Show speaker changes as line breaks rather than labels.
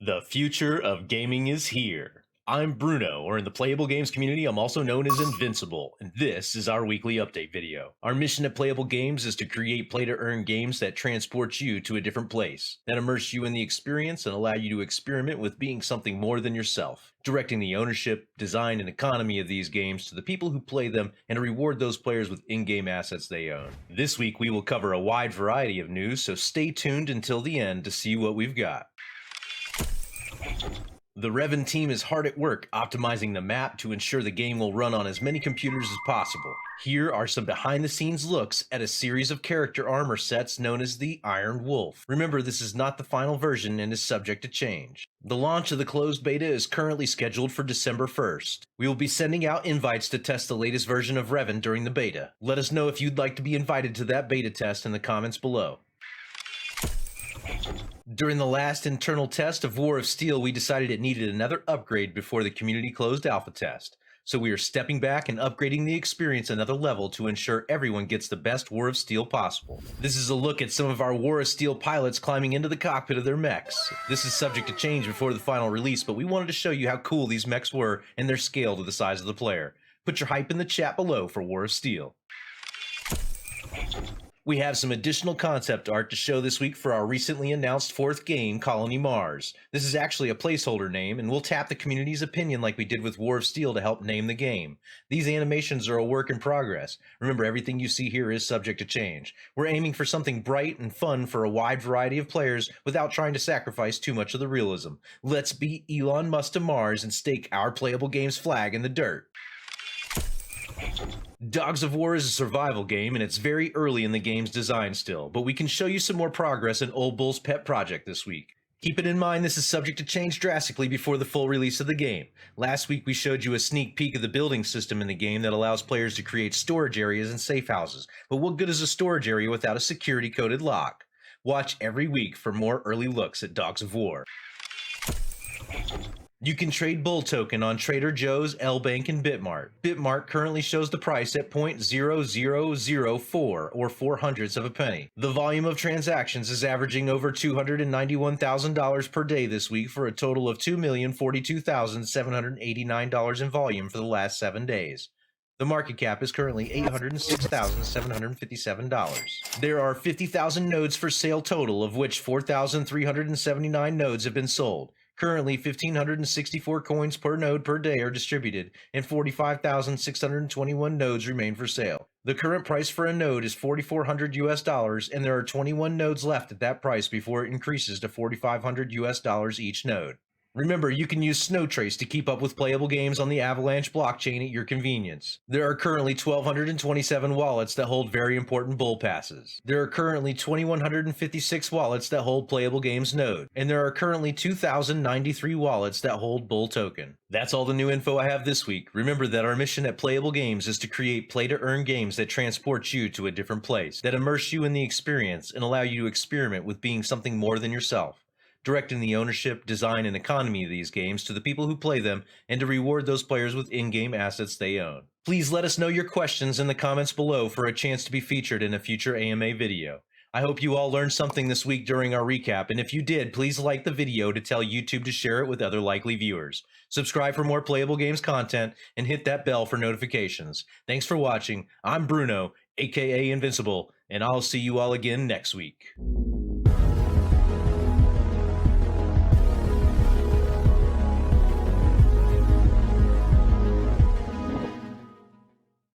The future of gaming is here. I'm Bruno, or in the Playable Games community, I'm also known as Invincible, and this is our weekly update video. Our mission at Playable Games is to create play-to-earn games that transport you to a different place, that immerse you in the experience and allow you to experiment with being something more than yourself, directing the ownership, design, and economy of these games to the people who play them and to reward those players with in-game assets they own. This week we will cover a wide variety of news, so stay tuned until the end to see what we've got. The REVN team is hard at work optimizing the map to ensure the game will run on as many computers as possible. Here are some behind-the-scenes looks at a series of character armor sets known as the Iron Wolf. Remember, this is not the final version and is subject to change. The launch of the closed beta is currently scheduled for December 1st. We will be sending out invites to test the latest version of REVN during the beta. Let us know if you'd like to be invited to that beta test in the comments below. During the last internal test of War of Steel, we decided it needed another upgrade before the community closed alpha test. So we are stepping back and upgrading the experience another level to ensure everyone gets the best War of Steel possible. This is a look at some of our War of Steel pilots climbing into the cockpit of their mechs. This is subject to change before the final release, but we wanted to show you how cool these mechs were and their scale to the size of the player. Put your hype in the chat below for War of Steel. We have some additional concept art to show this week for our recently announced fourth game, Colony Mars. This is actually a placeholder name, and we'll tap the community's opinion like we did with War of Steel to help name the game. These animations are a work in progress. Remember, everything you see here is subject to change. We're aiming for something bright and fun for a wide variety of players without trying to sacrifice too much of the realism. Let's beat Elon Musk to Mars and stake our Playable Games flag in the dirt. Dogs of War is a survival game, and it's very early in the game's design still, but we can show you some more progress in Old Bull's pet project this week. Keep it in mind this is subject to change drastically before the full release of the game. Last week we showed you a sneak peek of the building system in the game that allows players to create storage areas and safe houses, but what good is a storage area without a security coded lock? Watch every week for more early looks at Dogs of War. You can trade Bull token on Trader Joe's, L-Bank, and Bitmart. Bitmart currently shows the price at 0.0004 or 0.04 of a penny. The volume of transactions is averaging over $291,000 per day this week for a total of $2,042,789 in volume for the last 7 days. The market cap is currently $806,757. There are 50,000 nodes for sale total, of which 4,379 nodes have been sold. Currently, 1,564 coins per node per day are distributed, and 45,621 nodes remain for sale. The current price for a node is $4,400 and there are 21 nodes left at that price before it increases to $4,500 each node. Remember, you can use Snowtrace to keep up with Playable Games on the Avalanche blockchain at your convenience. There are currently 1,227 wallets that hold very important bull passes. There are currently 2,156 wallets that hold Playable Games Node, and there are currently 2,093 wallets that hold Bull Token. That's all the new info I have this week. Remember that our mission at Playable Games is to create play-to-earn games that transport you to a different place, that immerse you in the experience and allow you to experiment with being something more than yourself, directing the ownership, design, and economy of these games to the people who play them, and to reward those players with in-game assets they own. Please let us know your questions in the comments below for a chance to be featured in a future AMA video. I hope you all learned something this week during our recap, and if you did, please like the video to tell YouTube to share it with other likely viewers. Subscribe for more Playable Games content, and hit that bell for notifications. Thanks for watching. I'm Bruno, aka Invincible, and I'll see you all again next week.